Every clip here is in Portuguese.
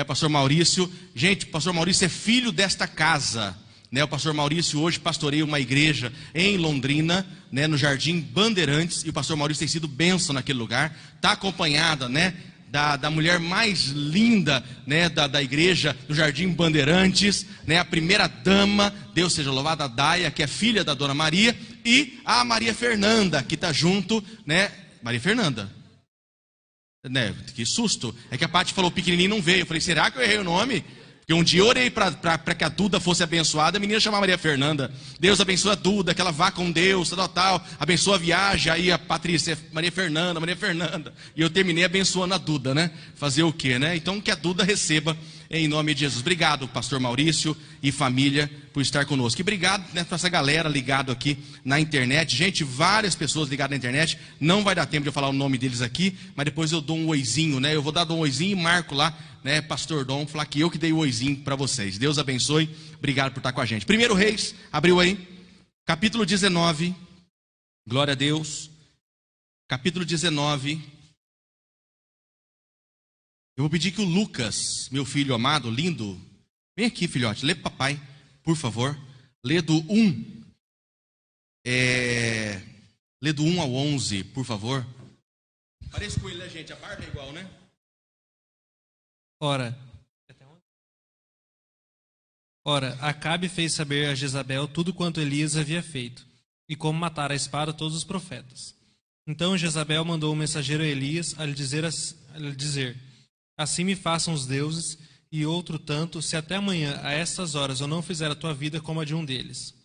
Pastor Maurício. Gente, o pastor Maurício é filho desta casa. O pastor Maurício hoje pastoreia uma igreja em Londrina, no Jardim Bandeirantes, e o pastor Maurício tem sido bênção naquele lugar. Está acompanhada, da mulher mais linda, da igreja do Jardim Bandeirantes, a primeira dama, Deus seja louvado, a Daia, que é filha da Dona Maria, e a Maria Fernanda, que está junto, Maria Fernanda. Que susto. É que a Paty falou pequenininho, não veio. Eu falei, será que eu errei o nome? Porque um dia eu orei para que a Duda fosse abençoada, a menina chamava Maria Fernanda. Deus abençoa a Duda, que ela vá com Deus, tal. Abençoa a viagem. Aí a Patrícia, Maria Fernanda. E eu terminei abençoando a Duda, Fazer o quê, Então que a Duda receba em nome de Jesus. Obrigado, pastor Maurício e família, por estar conosco. E obrigado, para essa galera ligado aqui na internet. Gente, várias pessoas ligadas na internet. Não vai dar tempo de eu falar o nome deles aqui, mas depois eu dou um oizinho, Eu vou dar um oizinho e marco lá, pastor Dom, falar que eu que dei o oizinho para vocês. Deus abençoe. Obrigado por estar com a gente. 1 Reis, abriu aí. Capítulo 19. Glória a Deus. Capítulo 19. Eu vou pedir que o Lucas, meu filho amado, lindo, vem aqui, filhote, lê para papai, por favor. Lê do 1. Lê do 1 ao 11, por favor. Parece com ele, gente? A barba é igual, Ora, Acabe fez saber a Jezabel tudo quanto Elias havia feito, e como matar a espada todos os profetas. Então Jezabel mandou um mensageiro a Elias a lhe dizer: assim me façam os deuses, e outro tanto, se até amanhã, a estas horas, eu não fizer a tua vida como a de um deles.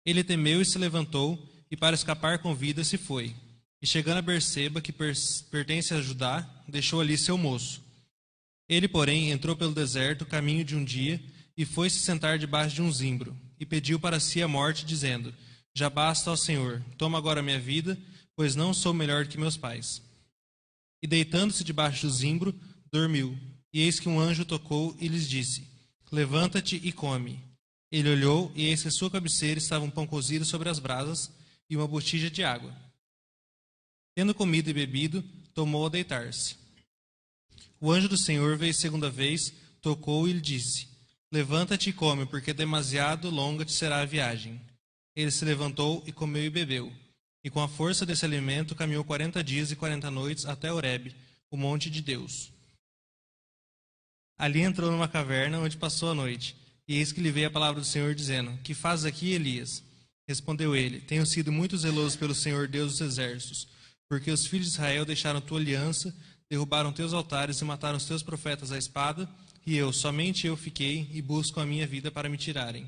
Ele temeu e se levantou, e para escapar com vida se foi. E chegando a Berseba, que pertence a Judá, deixou ali seu moço. Ele, porém, entrou pelo deserto, caminho de um dia, e foi se sentar debaixo de um zimbro, e pediu para si a morte, dizendo: já basta, ó Senhor, toma agora a minha vida, pois não sou melhor que meus pais. E deitando-se debaixo do zimbro, dormiu. E eis que um anjo tocou e lhes disse: levanta-te e come. Ele olhou, e eis que à sua cabeceira estava um pão cozido sobre as brasas e uma botija de água. Tendo comido e bebido, tomou a deitar-se. O anjo do Senhor veio segunda vez, tocou e lhe disse: levanta-te e come, porque demasiado longa te será a viagem. Ele se levantou e comeu e bebeu. E com a força desse alimento caminhou 40 dias e 40 noites até Horebe, o monte de Deus. Ali entrou numa caverna onde passou a noite. E eis que lhe veio a palavra do Senhor dizendo: que fazes aqui, Elias? Respondeu ele: tenho sido muito zeloso pelo Senhor Deus dos exércitos, porque os filhos de Israel deixaram tua aliança, derrubaram teus altares e mataram os teus profetas à espada, e eu, somente eu fiquei e busco a minha vida para me tirarem.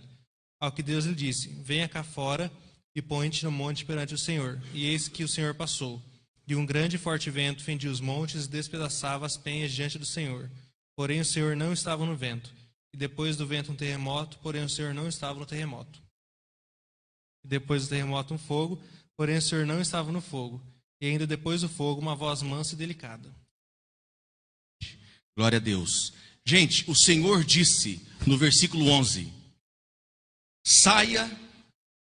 Ao que Deus lhe disse: venha cá fora e põe-te no monte perante o Senhor. E eis que o Senhor passou. E um grande e forte vento fendia os montes e despedaçava as penhas diante do Senhor. Porém o Senhor não estava no vento. E depois do vento um terremoto, porém o Senhor não estava no terremoto. E depois do terremoto um fogo, porém o Senhor não estava no fogo. E ainda depois do fogo uma voz mansa e delicada. Glória a Deus. Gente, o Senhor disse no versículo 11: saia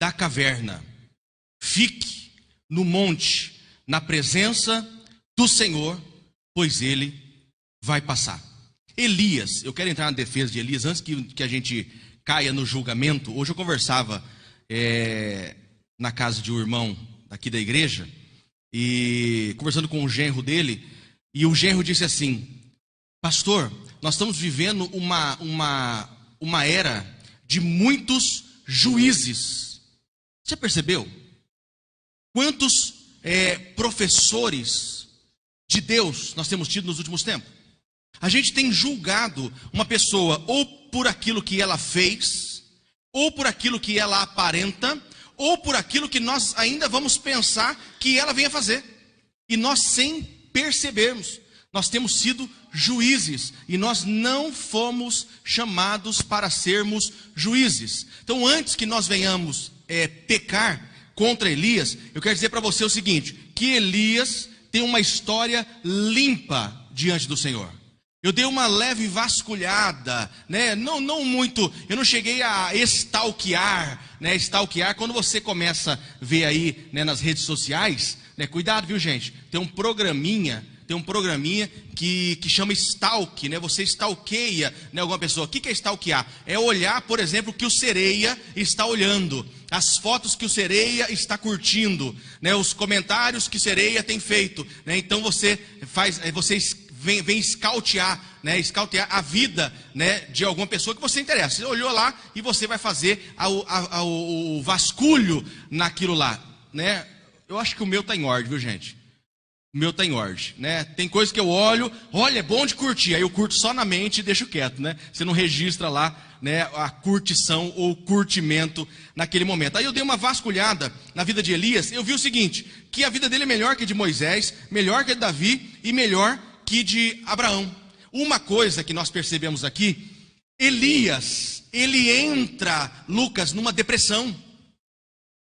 da caverna, fique no monte, na presença do Senhor, pois ele vai passar. Elias, eu quero entrar na defesa de Elias, antes que a gente caia no julgamento. Hoje eu conversava na casa de um irmão daqui da igreja, e conversando com o genro dele, e o genro disse assim: pastor, nós estamos vivendo uma era de muitos juízes. Você percebeu? Quantos professores de Deus nós temos tido nos últimos tempos? A gente tem julgado uma pessoa ou por aquilo que ela fez, ou por aquilo que ela aparenta, ou por aquilo que nós ainda vamos pensar que ela venha fazer. E nós, sem percebermos, nós temos sido juízes, e nós não fomos chamados para sermos juízes. Então, antes que nós venhamos pecar contra Elias, eu quero dizer para você o seguinte: que Elias tem uma história limpa diante do Senhor. Eu dei uma leve vasculhada, não muito, eu não cheguei a stalkear, stalkear, quando você começa a ver aí, nas redes sociais, cuidado, viu, gente? Tem um programinha tem um programinha que chama stalk, né? Você stalkeia, né, alguma pessoa. O que é stalkear? É olhar, por exemplo, o que o Sereia está olhando, as fotos que o Sereia está curtindo, né, os comentários que o Sereia tem feito, né? Então você vem escautear, né, escautear a vida, né, de alguma pessoa que você interessa. Você olhou lá e você vai fazer o vasculho naquilo lá, né? Eu acho que o meu está em ordem, viu, gente? O meu está em ordem, né? Tem coisa que eu olho, olha, é bom de curtir, aí eu curto só na mente e deixo quieto, né? Você não registra lá, né, a curtição ou curtimento naquele momento. Aí eu dei uma vasculhada na vida de Elias, eu vi o seguinte, que a vida dele é melhor que a de Moisés, melhor que a de Davi e melhor que de Abraão. Uma coisa que nós percebemos aqui, Elias, ele entra, Lucas, numa depressão.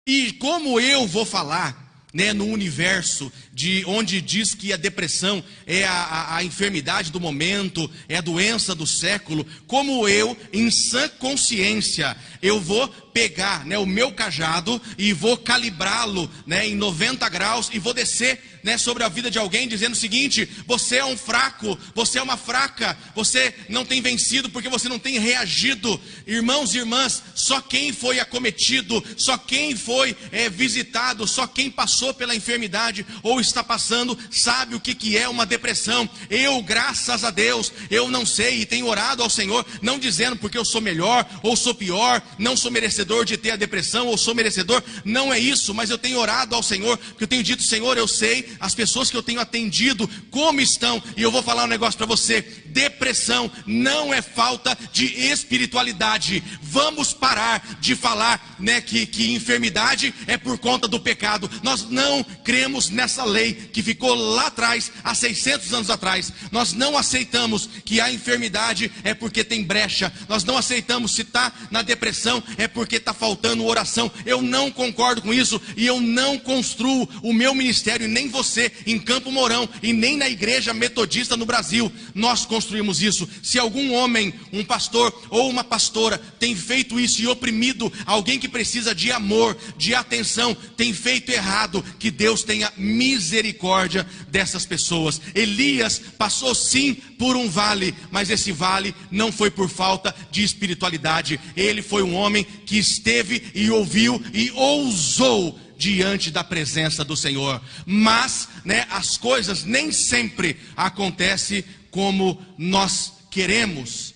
E como eu vou falar, né, no universo de onde diz que a depressão é a enfermidade do momento, é a doença do século, como eu, em sã consciência, eu vou pegar, né, o meu cajado e vou calibrá-lo, né, em 90 graus e vou descer, né, sobre a vida de alguém dizendo o seguinte: você é um fraco, você é uma fraca, você não tem vencido porque você não tem reagido. Irmãos e irmãs, só quem foi acometido, só quem foi visitado, só quem passou pela enfermidade ou está passando, sabe o que é uma depressão. Eu, graças a Deus, eu não sei e tenho orado ao Senhor, não dizendo porque eu sou melhor ou sou pior, não sou merecedor de ter a depressão ou sou merecedor, não é isso, mas eu tenho orado ao Senhor, porque eu tenho dito: Senhor, eu sei as pessoas que eu tenho atendido como estão, e eu vou falar um negócio para você: depressão não é falta de espiritualidade. Vamos parar de falar, né, que enfermidade é por conta do pecado. Nós não cremos nessa lei que ficou lá atrás, há 600 anos atrás. Nós não aceitamos que a enfermidade é porque tem brecha. Nós não aceitamos se está na depressão é porque está faltando oração. Eu não concordo com isso e eu não construo o meu ministério, nem você, em Campo Mourão e nem na igreja metodista no Brasil. Nós construímos isso. Se algum homem, um pastor ou uma pastora tem feito isso e oprimido alguém que precisa de amor, de atenção, tem feito errado, que Deus tenha misericórdia dessas pessoas. Elias passou sim por um vale, mas esse vale não foi por falta de espiritualidade. Ele foi um homem que esteve e ouviu e ousou diante da presença do Senhor. Mas, né, as coisas nem sempre acontecem como nós queremos.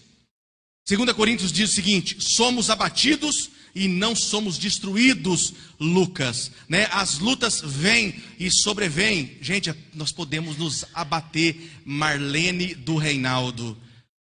2 Coríntios diz o seguinte: somos abatidos e não somos destruídos, Lucas, né? As lutas vêm e sobrevêm. Gente, nós podemos nos abater, Marlene do Reinaldo,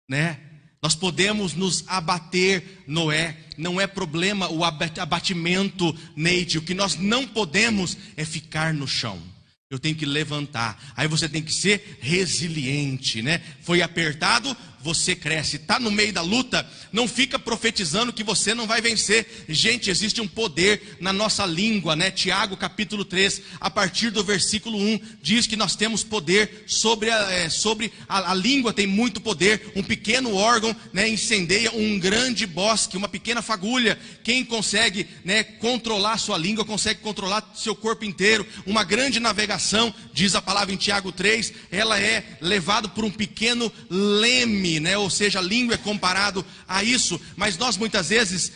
né? Nós podemos nos abater, Noé. Não é problema o abatimento, Neide. O que nós não podemos é ficar no chão. Eu tenho que levantar. Aí você tem que ser resiliente, né? Foi apertado, você cresce. Está no meio da luta, não fica profetizando que você não vai vencer. Gente, existe um poder na nossa língua, né? Tiago capítulo 3, a partir do versículo 1, diz que nós temos poder sobre a língua, tem muito poder. Um pequeno órgão, né, incendeia um grande bosque, uma pequena fagulha. Quem consegue, né, controlar sua língua, consegue controlar seu corpo inteiro. Uma grande navegação, diz a palavra em Tiago 3, ela é levada por um pequeno leme, né? Ou seja, a língua é comparado a isso. Mas nós muitas vezes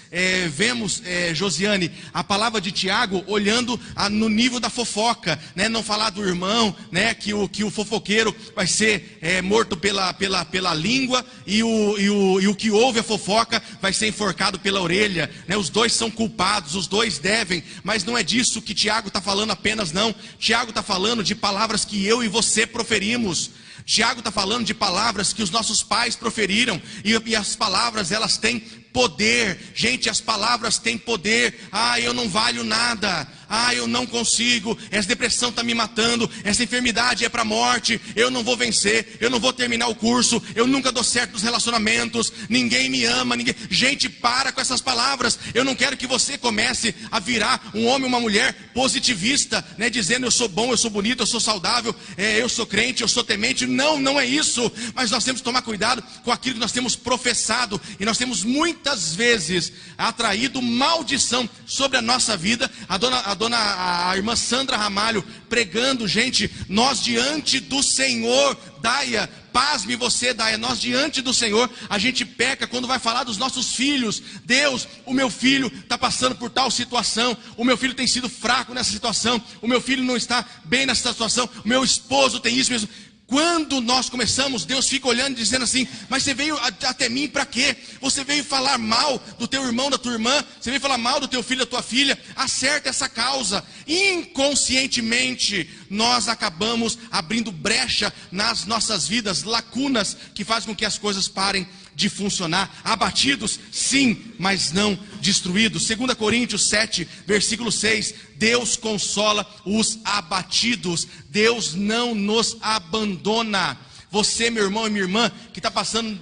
vemos, Josiane, a palavra de Tiago olhando no nível da fofoca, né? Não falar do irmão, né? Que o fofoqueiro vai ser morto pela língua e o que ouve a fofoca vai ser enforcado pela orelha, né? Os dois são culpados, os dois devem. Mas não é disso que Tiago está falando apenas, não. Tiago está falando de palavras que eu e você proferimos. Tiago está falando de palavras que os nossos pais proferiram, e as palavras, elas têm poder. Gente, as palavras têm poder. Ah, eu não valho nada. Ah, eu não consigo. Essa depressão está me matando. Essa enfermidade é para a morte. Eu não vou vencer. Eu não vou terminar o curso. Eu nunca dou certo nos relacionamentos. Ninguém me ama. Gente, para com essas palavras. Eu não quero que você comece a virar um homem ou uma mulher positivista, né? Dizendo: eu sou bom, eu sou bonito, eu sou saudável, eu sou crente, eu sou temente. Não, não é isso. Mas nós temos que tomar cuidado com aquilo que nós temos professado. E nós temos muitas vezes atraído maldição sobre a nossa vida. A a irmã Sandra Ramalho pregando, gente, nós diante do Senhor, Daia, pasme você, Daia, nós diante do Senhor, a gente peca quando vai falar dos nossos filhos. Deus, o meu filho está passando por tal situação, o meu filho tem sido fraco nessa situação, o meu filho não está bem nessa situação, o meu esposo tem isso mesmo. Quando nós começamos, Deus fica olhando e dizendo assim: mas você veio até mim para quê? Você veio falar mal do teu irmão, da tua irmã, você veio falar mal do teu filho, da tua filha. Acerta essa causa. Inconscientemente nós acabamos abrindo brecha nas nossas vidas, lacunas que fazem com que as coisas parem de funcionar. Abatidos, sim, mas não destruídos. 2 Coríntios 7, versículo 6. Deus consola os abatidos. Deus não nos abandona. Você, meu irmão e minha irmã, que está passando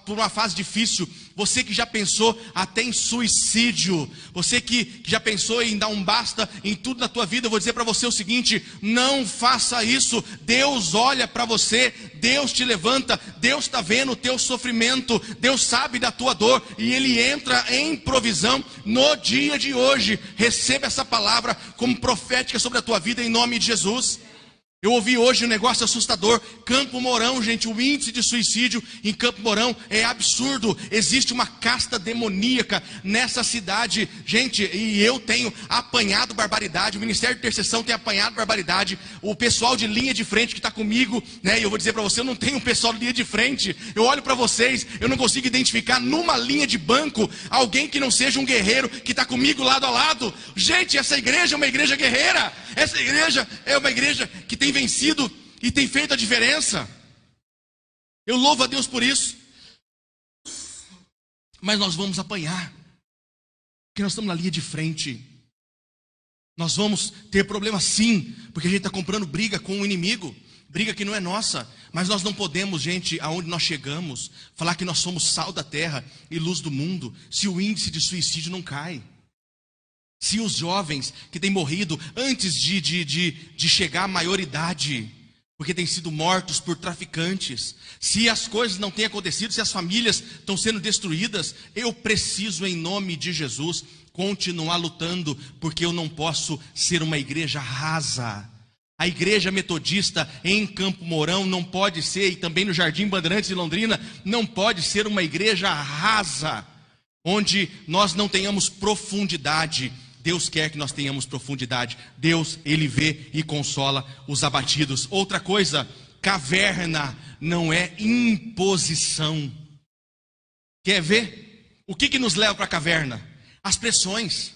por uma fase difícil, você que já pensou até em suicídio, você que já pensou em dar um basta em tudo na tua vida, eu vou dizer para você o seguinte: não faça isso. Deus olha para você, Deus te levanta, Deus está vendo o teu sofrimento, Deus sabe da tua dor e Ele entra em provisão no dia de hoje. Receba essa palavra como profética sobre a tua vida em nome de Jesus. Eu ouvi hoje um negócio assustador. Campo Mourão, gente, o índice de suicídio em Campo Mourão é absurdo. Existe uma casta demoníaca nessa cidade, gente, e eu tenho apanhado barbaridade. O Ministério de Intercessão tem apanhado barbaridade. O pessoal de linha de frente que está comigo, né? E eu vou dizer para você, eu não tenho um pessoal de linha de frente. Eu olho para vocês, eu não consigo identificar numa linha de banco alguém que não seja um guerreiro que está comigo lado a lado. Gente, essa igreja é uma igreja guerreira. Essa igreja é uma igreja que tem vencido e tem feito a diferença. Eu louvo a Deus por isso. Mas nós vamos apanhar, porque nós estamos na linha de frente. Nós vamos ter problema sim, porque a gente está comprando briga com o inimigo, briga que não é nossa. Mas nós não podemos, gente, aonde nós chegamos, falar que nós somos sal da terra e luz do mundo, se o índice de suicídio não cai. Se os jovens que têm morrido antes de chegar à maioridade, porque têm sido mortos por traficantes, se as coisas não têm acontecido, se as famílias estão sendo destruídas, eu preciso, em nome de Jesus, continuar lutando, porque eu não posso ser uma igreja rasa. A igreja metodista em Campo Mourão não pode ser, e também no Jardim Bandeirantes de Londrina, não pode ser uma igreja rasa, onde nós não tenhamos profundidade. Deus quer que nós tenhamos profundidade. Deus, Ele vê e consola os abatidos. Outra coisa, caverna não é imposição. Quer ver? O que nos leva para a caverna? As pressões,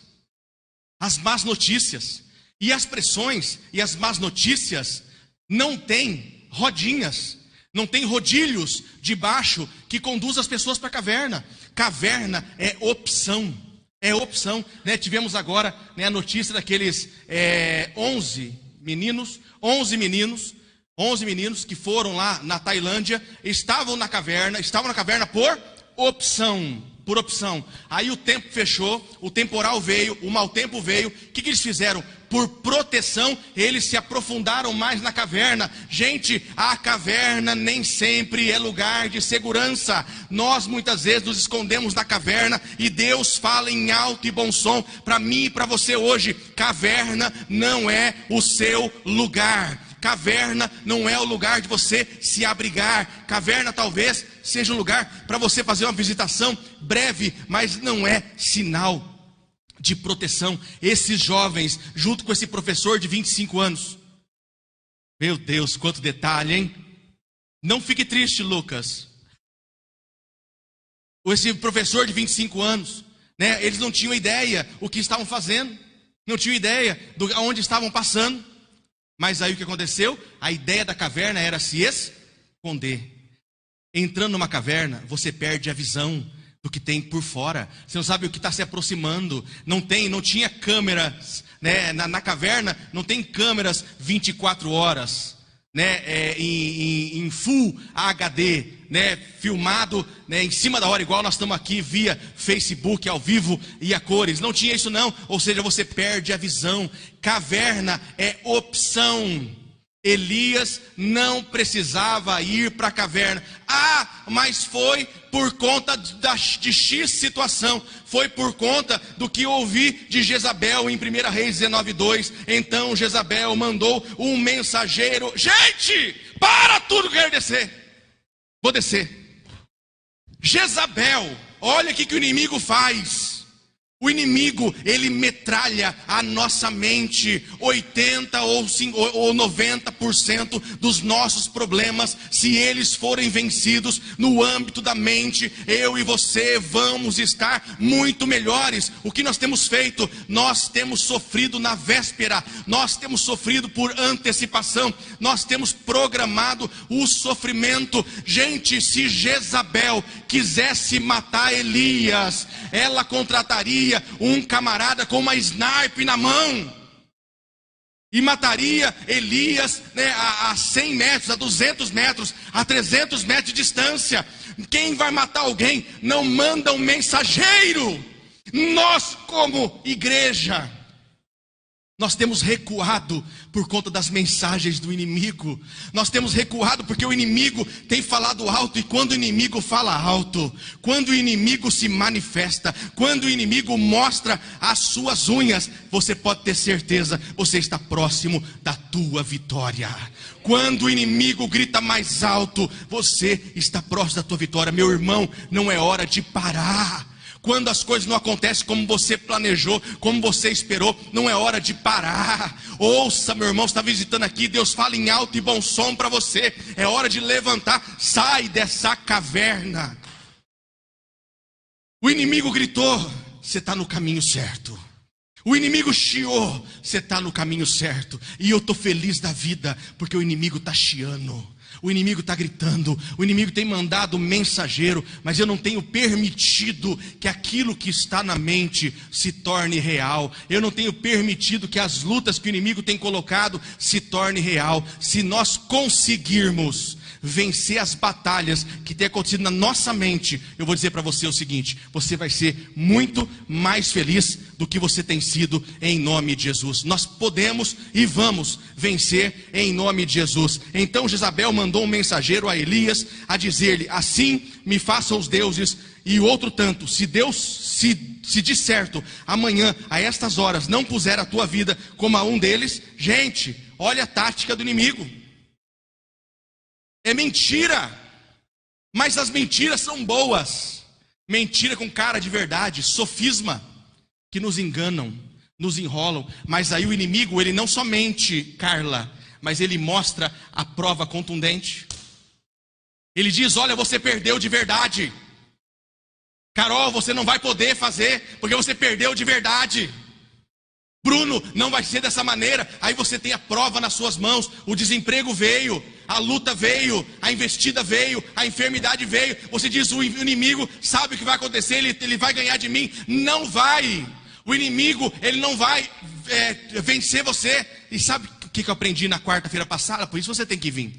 as más notícias. E as pressões e as más notícias não têm rodinhas, não tem rodilhos de baixo que conduz as pessoas para a caverna. Caverna é opção. É opção, né? Tivemos agora, né, a notícia daqueles 11 meninos que foram lá na Tailândia, estavam na caverna por opção. Aí o tempo fechou, o temporal veio, o mau tempo veio. O que eles fizeram? Por proteção, eles se aprofundaram mais na caverna. Gente, a caverna nem sempre é lugar de segurança. Nós muitas vezes nos escondemos na caverna e Deus fala em alto e bom som para mim e para você hoje: caverna não é o seu lugar. Caverna não é o lugar de você se abrigar. Caverna talvez seja um lugar para você fazer uma visitação breve, mas não é sinal de proteção. Esses jovens, junto com esse professor de 25 anos, meu Deus, quanto detalhe, hein? Não fique triste, Lucas. Esse professor de 25 anos, né, eles não tinham ideia o que estavam fazendo, não tinham ideia de onde estavam passando. Mas aí o que aconteceu? A ideia da caverna era se esconder. Entrando numa caverna, você perde a visão do que tem por fora. Você não sabe o que está se aproximando. Não tinha câmeras, né? Na caverna não tem câmeras 24 horas, né? Em Full HD, né? Filmado, né? Em cima da hora, igual nós estamos aqui via Facebook ao vivo e a cores. Não tinha isso não. Ou seja, você perde a visão. Caverna é opção. Elias não precisava ir para a caverna. Ah, mas foi por conta de X situação. Foi por conta do que ouvi de Jezabel em 1 Reis 19:2. Então Jezabel mandou um mensageiro. Gente, para tudo, quero descer. Vou descer. Jezabel, olha o que o inimigo faz. O inimigo, ele metralha a nossa mente. 80 ou 90% dos nossos problemas, se eles forem vencidos no âmbito da mente, eu e você vamos estar muito melhores. O que nós temos feito? Nós temos sofrido na véspera, nós temos sofrido por antecipação, nós temos programado o sofrimento. Gente, se Jezabel quisesse matar Elias, ela contrataria um camarada com uma sniper na mão e mataria Elias, né, a 100 metros, a 200 metros, a 300 metros de distância. Quem vai matar alguém não manda um mensageiro. Nós, como igreja, nós temos recuado por conta das mensagens do inimigo. Nós temos recuado porque o inimigo tem falado alto. E quando o inimigo fala alto, quando o inimigo se manifesta, quando o inimigo mostra as suas unhas, você pode ter certeza, você está próximo da tua vitória. Quando o inimigo grita mais alto, você está próximo da tua vitória. Meu irmão, não é hora de parar. Quando as coisas não acontecem como você planejou, como você esperou, não é hora de parar. Ouça, meu irmão, está visitando aqui, Deus fala em alto e bom som para você. É hora de levantar, sai dessa caverna. O inimigo gritou, você está no caminho certo. O inimigo chiou, você está no caminho certo. E eu estou feliz da vida, porque o inimigo está chiando. O inimigo está gritando, o inimigo tem mandado mensageiro, mas eu não tenho permitido que aquilo que está na mente se torne real. Eu não tenho permitido que as lutas que o inimigo tem colocado se torne real. Se nós conseguirmos vencer as batalhas que tem acontecido na nossa mente, eu vou dizer para você o seguinte: você vai ser muito mais feliz do que você tem sido, em nome de Jesus. Nós podemos e vamos vencer em nome de Jesus. Então Jezabel mandou um mensageiro a Elias a dizer-lhe: assim me façam os deuses e outro tanto, se Deus se de certo amanhã a estas horas não puser a tua vida como a um deles. Gente, olha a tática do inimigo. É mentira, mas as mentiras são boas. Mentira com cara de verdade, sofisma, que nos enganam, nos enrolam. Mas aí o inimigo, ele não somente, Carla, mas ele mostra a prova contundente. Ele diz: olha, você perdeu de verdade. Carol, você não vai poder fazer, porque você perdeu de verdade. Bruno, não vai ser dessa maneira. Aí você tem a prova nas suas mãos. O desemprego veio, a luta veio, a investida veio, a enfermidade veio. Você diz: o inimigo sabe o que vai acontecer, ele vai ganhar de mim. Não vai. O inimigo, ele não vai vencer você. E sabe o que eu aprendi na quarta-feira passada? Por isso você tem que vir.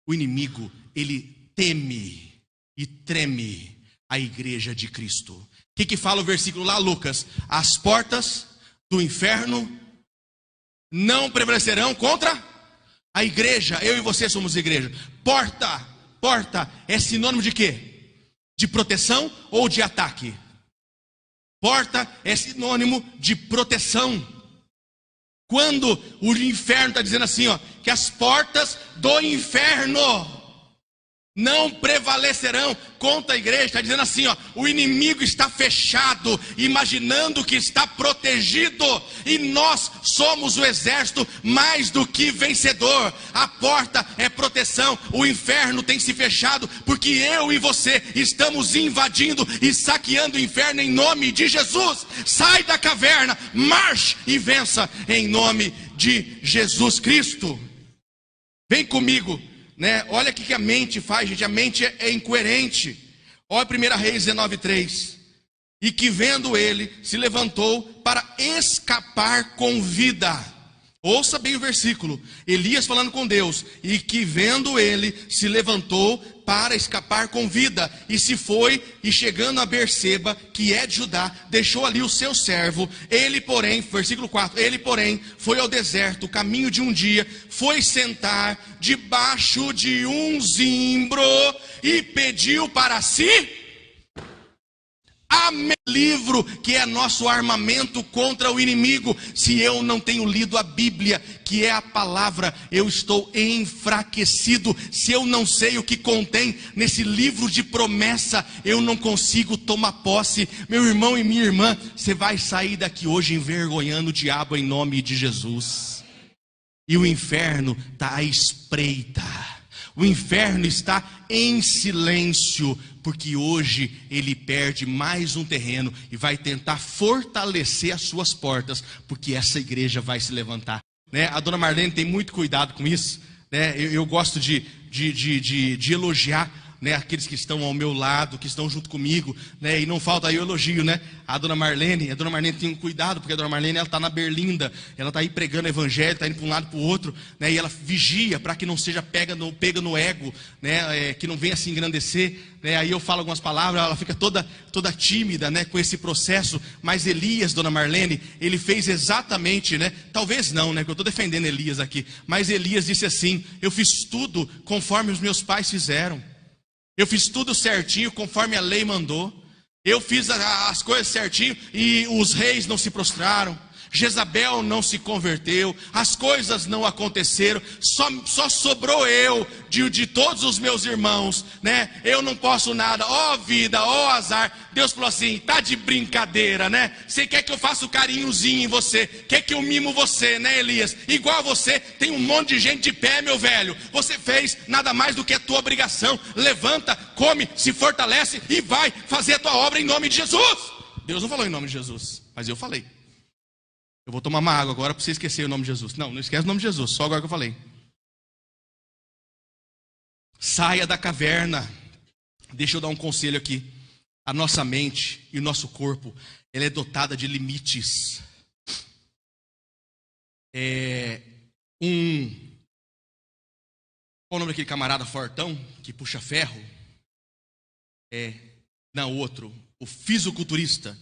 O inimigo, ele teme e treme a igreja de Cristo. O que fala o versículo lá, Lucas? As portas do inferno não prevalecerão contra a igreja. Eu e você somos igreja. Porta é sinônimo de quê? De proteção ou de ataque? Porta é sinônimo de proteção. Quando o inferno está dizendo assim, ó, que as portas do inferno não prevalecerão contra a igreja, está dizendo assim, ó, o inimigo está fechado, imaginando que está protegido, e nós somos o exército mais do que vencedor. A porta é proteção, o inferno tem se fechado, porque eu e você estamos invadindo e saqueando o inferno em nome de Jesus. Sai da caverna, marche e vença em nome de Jesus Cristo. Vem comigo. Né? Olha o que a mente faz, gente. A mente é incoerente. Olha 1 Reis 19:3. E que vendo ele, se levantou para escapar com vida. Ouça bem o versículo. Elias falando com Deus. E que vendo ele, se levantou para escapar com vida, e se foi, e chegando a Berseba, que é de Judá, deixou ali o seu servo. Ele, porém, versículo 4, ele, porém, foi ao deserto, caminho de um dia, foi sentar debaixo de um zimbro, e pediu para si livro, que é nosso armamento contra o inimigo. Se eu não tenho lido a Bíblia, que é a palavra, eu estou enfraquecido. Se eu não sei o que contém nesse livro de promessa, eu não consigo tomar posse. Meu irmão e minha irmã, você vai sair daqui hoje envergonhando o diabo em nome de Jesus. E o inferno está à espreita. O inferno está em silêncio, porque hoje ele perde mais um terreno e vai tentar fortalecer as suas portas, porque essa igreja vai se levantar. Né? A dona Marlene tem muito cuidado com isso. Né? Eu gosto de elogiar, né, aqueles que estão ao meu lado, que estão junto comigo, né, e não falta aí o elogio, né? A dona Marlene tem um cuidado, porque a dona Marlene, ela está na Berlinda, ela está aí pregando o evangelho, está indo para um lado para o outro, né, e ela vigia para que não seja pega no ego, né, que não venha se engrandecer, né? Aí eu falo algumas palavras, ela fica toda tímida, né, com esse processo. Mas Elias, dona Marlene, ele fez exatamente, né, talvez não, né, que eu estou defendendo Elias aqui, mas Elias disse assim: eu fiz tudo conforme os meus pais fizeram. Eu fiz tudo certinho, conforme a lei mandou. Eu fiz as coisas certinho e os reis não se prostraram. Jezabel não se converteu. As coisas não aconteceram. Só sobrou eu de todos os meus irmãos, né? Eu não posso nada. Ó vida, ó azar. Deus falou assim: tá de brincadeira, né? Você quer que eu faça o carinhozinho em você? Quer que eu mimo você, né, Elias? Igual a você, tem um monte de gente de pé, meu velho. Você fez nada mais do que a tua obrigação. Levanta, come, se fortalece e vai fazer a tua obra em nome de Jesus. Deus não falou em nome de Jesus, mas eu falei. Eu vou tomar uma água agora para você esquecer o nome de Jesus. Não esquece o nome de Jesus, só agora que eu falei. Saia da caverna. Deixa eu dar um conselho aqui. A nossa mente e o nosso corpo, ela é dotada de limites. Qual o nome daquele camarada fortão que puxa ferro? Outro. O fisiculturista.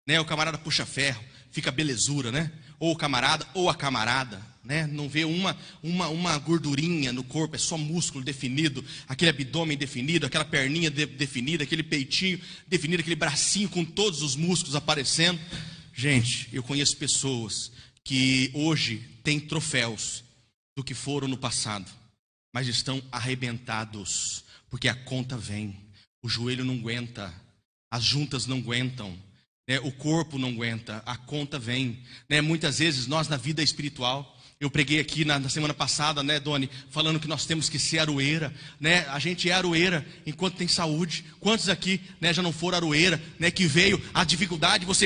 Né, o camarada puxa ferro, fica belezura, né? Ou o camarada, ou a camarada, né? Não vê uma gordurinha no corpo, é só músculo definido, aquele abdômen definido, aquela perninha definida, aquele peitinho definido, aquele bracinho com todos os músculos aparecendo. Gente, eu conheço pessoas que hoje têm troféus do que foram no passado, mas estão arrebentados, porque a conta vem, o joelho não aguenta, as juntas não aguentam. O corpo não aguenta, a conta vem. Muitas vezes nós na vida espiritual, eu preguei aqui na semana passada, né, Doni, falando que nós temos que ser aroeira, né? A gente é aroeira enquanto tem saúde. Quantos aqui, né, já não foram aroeira, né, que veio a dificuldade, você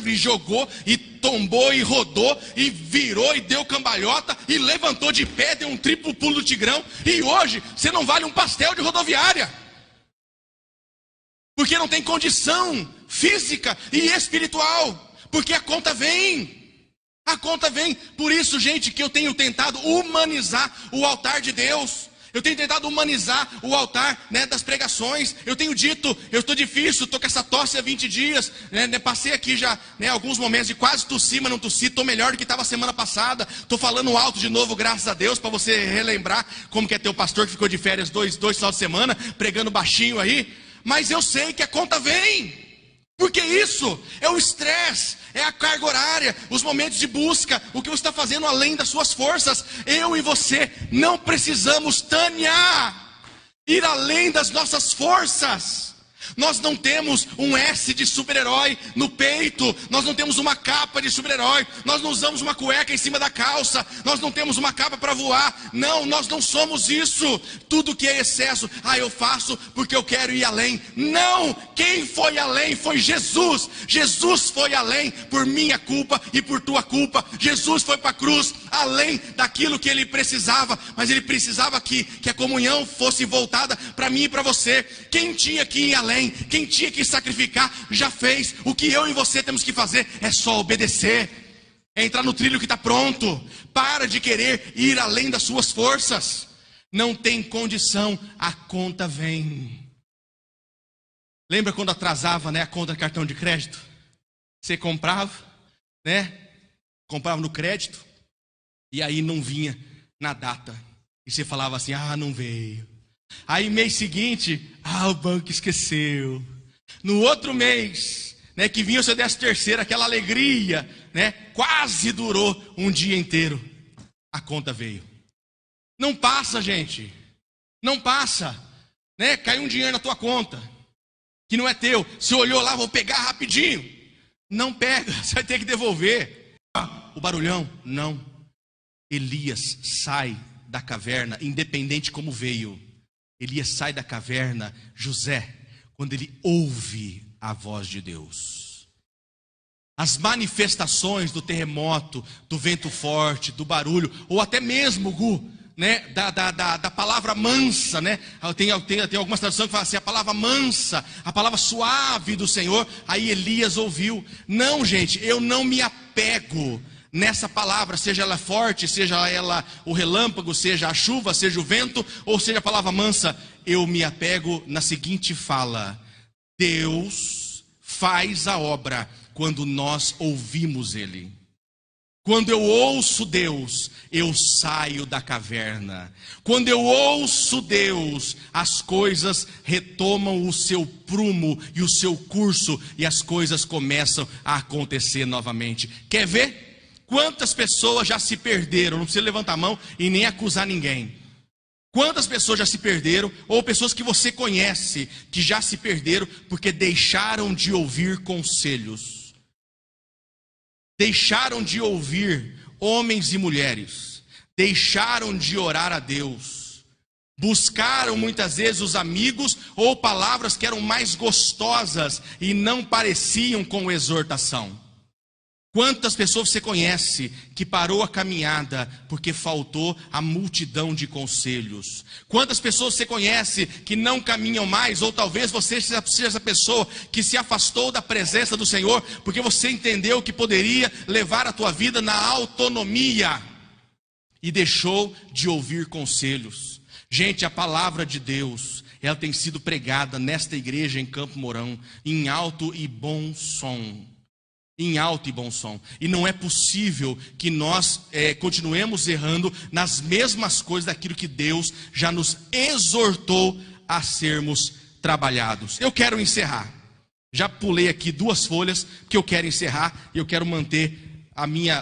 e jogou e tombou e rodou e virou e deu cambalhota e levantou de pé, deu um triplo pulo do tigrão, e hoje você não vale um pastel de rodoviária. Porque não tem condição física e espiritual. Porque a conta vem. A conta vem. Por isso, gente, que eu tenho tentado humanizar o altar de Deus. Eu tenho tentado humanizar o altar, né, das pregações. Eu tenho dito, eu estou difícil, estou com essa tosse há 20 dias. Né, passei aqui já, né, alguns momentos de quase tossi, mas não tossi. Estou melhor do que estava semana passada. Estou falando alto de novo, graças a Deus, para você relembrar como que é teu pastor que ficou de férias dois finais de semana, pregando baixinho aí. Mas eu sei que a conta vem, porque isso é o estresse, é a carga horária, os momentos de busca, o que você está fazendo além das suas forças. Eu e você não precisamos, Tânia, ir além das nossas forças. Nós não temos um S de super-herói no peito. Nós não temos uma capa de super-herói. Nós não usamos uma cueca em cima da calça. Nós não temos uma capa para voar. Não, nós não somos isso. Tudo que é excesso, eu faço porque eu quero ir além. Não, quem foi além foi Jesus. Jesus foi além por minha culpa e por tua culpa. Jesus foi para a cruz além daquilo que ele precisava. Mas ele precisava que a comunhão fosse voltada para mim e para você. Quem tinha que ir além, quem tinha que sacrificar, já fez. O que eu e você temos que fazer é só obedecer, é entrar no trilho que está pronto. Para de querer ir além das suas forças. Não tem condição, a conta vem. Lembra quando atrasava, né, a conta do cartão de crédito? Você comprava, né? Comprava no crédito e aí não vinha na data. E você falava assim: ah, não veio. Aí mês seguinte, o banco esqueceu. No outro mês, né, que vinha o seu 13º, aquela alegria, né, quase durou um dia inteiro. A conta veio. Não passa, gente. Não passa, né? Caiu um dinheiro na tua conta que não é teu. Você olhou lá, vou pegar rapidinho. Não pega, você vai ter que devolver. O barulhão, não. Elias sai da caverna, independente como veio. Elias sai da caverna, José, quando ele ouve a voz de Deus. As manifestações do terremoto, do vento forte, do barulho, ou até mesmo, né, da palavra mansa, né? Tem algumas traduções que falam assim: a palavra mansa, a palavra suave do Senhor. Aí Elias ouviu. Não, gente, eu não me apego nessa palavra, seja ela forte, seja ela o relâmpago, seja a chuva, seja o vento, ou seja a palavra mansa. Eu me apego na seguinte fala: Deus faz a obra quando nós ouvimos Ele. Quando eu ouço Deus, eu saio da caverna. Quando eu ouço Deus, as coisas retomam o seu prumo e o seu curso, e as coisas começam a acontecer novamente. Quer ver? Quantas pessoas já se perderam? Não precisa levantar a mão e nem acusar ninguém. Quantas pessoas já se perderam, ou pessoas que você conhece, que já se perderam porque deixaram de ouvir conselhos. Deixaram de ouvir homens e mulheres, deixaram de orar a Deus, buscaram muitas vezes os amigos ou palavras que eram mais gostosas e não pareciam com exortação. Quantas pessoas você conhece que parou a caminhada porque faltou a multidão de conselhos? Quantas pessoas você conhece que não caminham mais, ou talvez você seja essa pessoa que se afastou da presença do Senhor porque você entendeu que poderia levar a tua vida na autonomia e deixou de ouvir conselhos? Gente, a palavra de Deus, ela tem sido pregada nesta igreja em Campo Mourão em alto e bom som. Em alto e bom som. E não é possível que nós continuemos errando nas mesmas coisas daquilo que Deus já nos exortou a sermos trabalhados. Eu quero encerrar. Já pulei aqui 2 folhas, porque eu quero encerrar e eu quero manter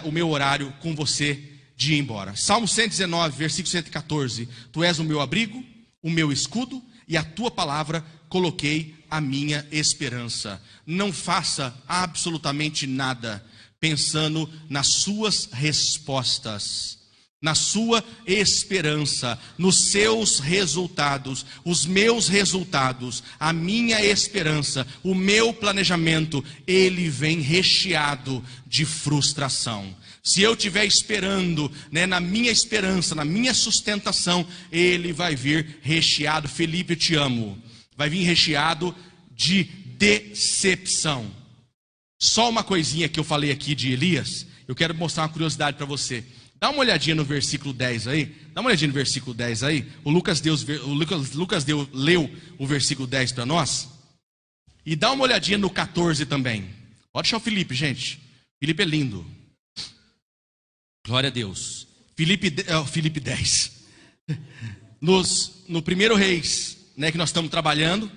o meu horário com você de ir embora. Salmo 119, versículo 114. Tu és o meu abrigo, o meu escudo, e a tua palavra coloquei a minha esperança. Não faça absolutamente nada pensando nas suas respostas, na sua esperança, nos seus resultados, os meus resultados, a minha esperança, o meu planejamento, ele vem recheado de frustração. Se eu estiver esperando, né, na minha esperança, na minha sustentação, ele vai vir recheado. Felipe, eu te amo. Vai vir recheado de decepção. Só uma coisinha que eu falei aqui de Elias, eu quero mostrar uma curiosidade para você. Dá uma olhadinha no versículo 10 aí. Dá uma olhadinha no versículo 10 aí. O Lucas leu o versículo 10 para nós. E dá uma olhadinha no 14 também. Pode deixar o Felipe, gente. Felipe é lindo. Glória a Deus. Felipe 10. No 1 Reis, né, que nós estamos trabalhando,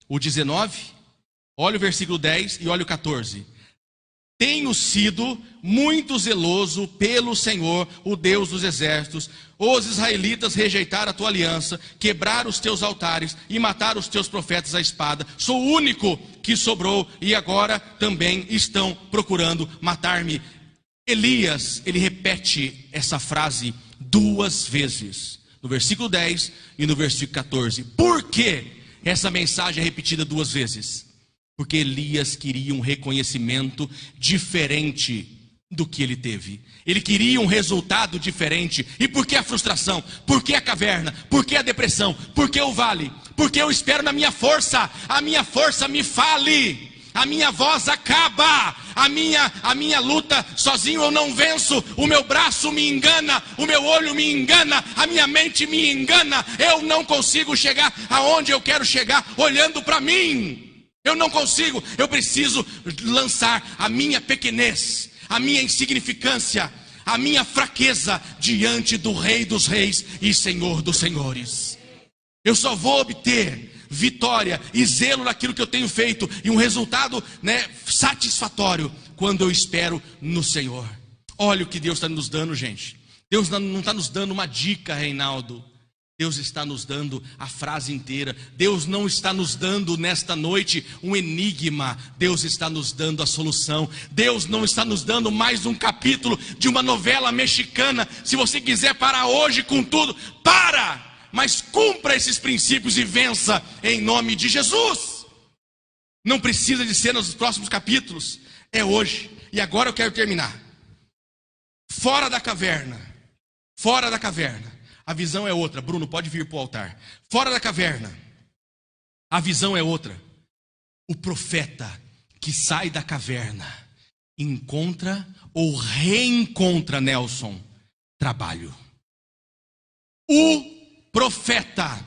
o 19, olha o versículo 10 e olha o 14. Tenho sido muito zeloso pelo Senhor, o Deus dos exércitos. Os israelitas rejeitaram a tua aliança, quebraram os teus altares e mataram os teus profetas à espada. Sou o único que sobrou e agora também estão procurando matar-me. Elias, ele repete essa frase 2 vezes, no versículo 10 e no versículo 14. Por que essa mensagem é repetida 2 vezes? Porque Elias queria um reconhecimento diferente do que ele teve. Ele queria um resultado diferente. E por que a frustração? Por que a caverna? Por que a depressão? Por que o vale? Porque eu espero na minha força. A minha força me fale. a minha voz acaba, a minha luta sozinho eu não venço, o meu braço me engana, o meu olho me engana, a minha mente me engana, eu não consigo chegar aonde eu quero chegar olhando para mim. Eu não consigo, eu preciso lançar a minha pequenez, a minha insignificância, a minha fraqueza diante do Rei dos Reis e Senhor dos Senhores. Eu só vou obter vitória e zelo naquilo que eu tenho feito e um resultado, satisfatório quando eu espero no Senhor. Olha o que Deus está nos dando, gente. Deus não está nos dando uma dica, Reinaldo. Deus está nos dando a frase inteira. Deus não está nos dando nesta noite um enigma. Deus está nos dando a solução. Deus não está nos dando mais um capítulo de uma novela mexicana. Se você quiser parar hoje com tudo, para! Mas cumpra esses princípios e vença em nome de Jesus. Não precisa de ser nos próximos capítulos. É hoje. E agora eu quero terminar. Fora da caverna. Fora da caverna. A visão é outra. Bruno, pode vir para o altar. Fora da caverna, a visão é outra. O profeta que sai da caverna encontra ou reencontra, Nelson, trabalho. O profeta,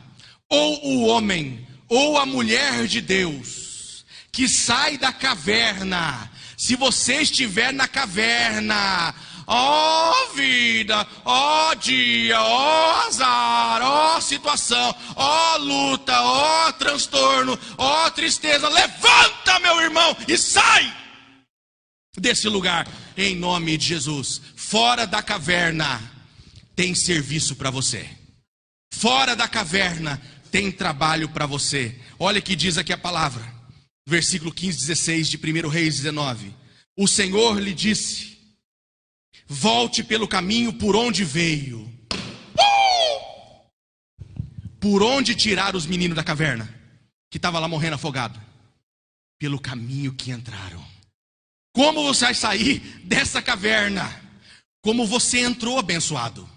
ou o homem, ou a mulher de Deus, que sai da caverna. Se você estiver na caverna, ó vida, ó dia, ó azar, ó situação, ó luta, ó transtorno, ó tristeza, levanta, meu irmão, e sai desse lugar, em nome de Jesus. Fora da caverna tem serviço para você. Fora da caverna tem trabalho para você. Olha o que diz aqui a palavra, versículo 15, 16 de 1 Reis 19. O Senhor lhe disse: volte pelo caminho por onde veio. Por onde tirar os meninos da caverna, que estavam lá morrendo afogado? Pelo caminho que entraram. Como você vai sair dessa caverna? Como você entrou, abençoado.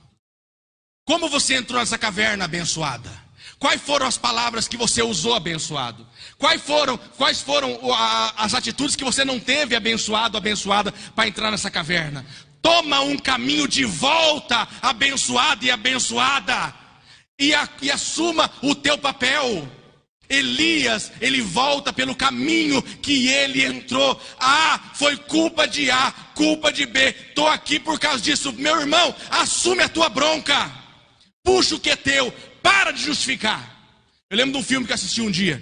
Como você entrou nessa caverna, abençoada? Quais foram as palavras que você usou, abençoado? Quais foram as atitudes que você não teve, abençoado, abençoada, para entrar nessa caverna? Toma um caminho de volta, abençoado e abençoada, e assuma o teu papel. Elias, ele volta pelo caminho que ele entrou. Foi culpa de A, culpa de B, estou aqui por causa disso. Meu irmão, assume a tua bronca. Puxa o que é teu, para de justificar. Eu lembro de um filme que assisti um dia.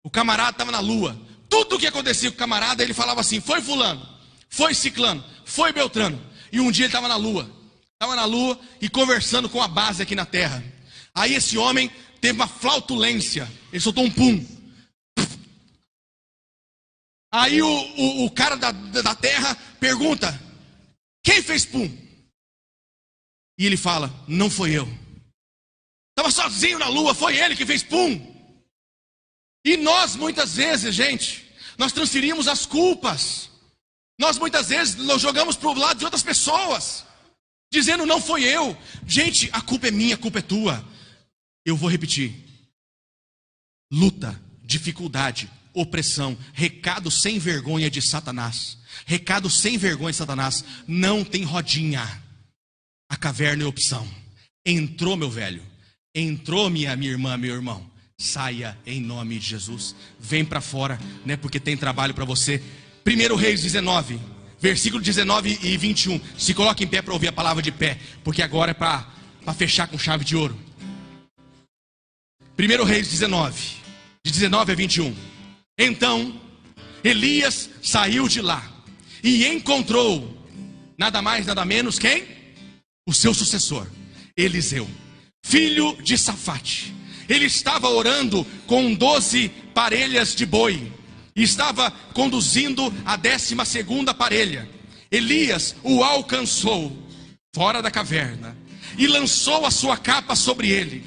O camarada estava na lua. Tudo o que acontecia com o camarada, ele falava assim: foi fulano, foi ciclano, foi beltrano. E um dia ele estava na lua. Estava na lua e conversando com a base aqui na terra. Aí esse homem teve uma flautulência. Ele soltou um pum. Aí o cara da terra pergunta: quem fez pum? E ele fala: não foi eu. Estava sozinho na lua, foi ele que fez pum. E nós muitas vezes, gente, nós transferimos as culpas. Nós muitas vezes nós jogamos para o lado de outras pessoas, dizendo: não foi eu. Gente, a culpa é minha, a culpa é tua. Eu vou repetir: luta, dificuldade, opressão, recado sem vergonha de Satanás. Recado sem vergonha de Satanás. Não tem rodinha. A caverna é opção. Entrou, meu velho. Entrou, minha irmã, meu irmão. Saia em nome de Jesus. Vem para fora, né? Porque tem trabalho para você. 1 Reis 19, versículo 19 e 21. Se coloque em pé para ouvir a palavra de pé, porque agora é para fechar com chave de ouro. 1 Reis 19, de 19 a 21. Então Elias saiu de lá e encontrou nada mais, nada menos quem? O seu sucessor, Eliseu, filho de Safate. Ele estava orando com 12 parelhas de boi e estava conduzindo a 12ª parelha. Elias o alcançou fora da caverna e lançou a sua capa sobre ele.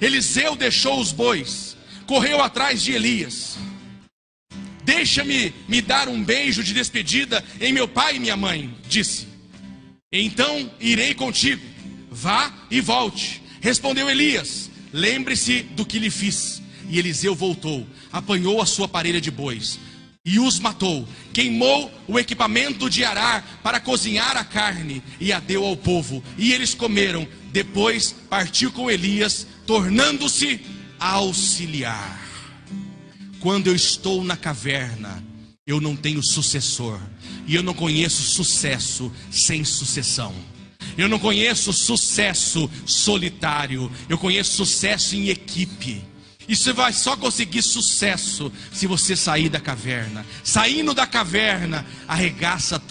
Eliseu deixou os bois, correu atrás de Elias. Deixa-me me dar um beijo de despedida em meu pai e minha mãe, disse. Então irei contigo, vá e volte. Respondeu Elias: lembre-se do que lhe fiz. E Eliseu voltou, apanhou a sua parelha de bois, e os matou. Queimou o equipamento de arar para cozinhar a carne e a deu ao povo. E eles comeram. Depois partiu com Elias, tornando-se auxiliar. Quando eu estou na caverna, eu não tenho sucessor. E eu não conheço sucesso sem sucessão. Eu não conheço sucesso solitário. Eu conheço sucesso em equipe. E você vai só conseguir sucesso se você sair da caverna. Saindo da caverna, arregaça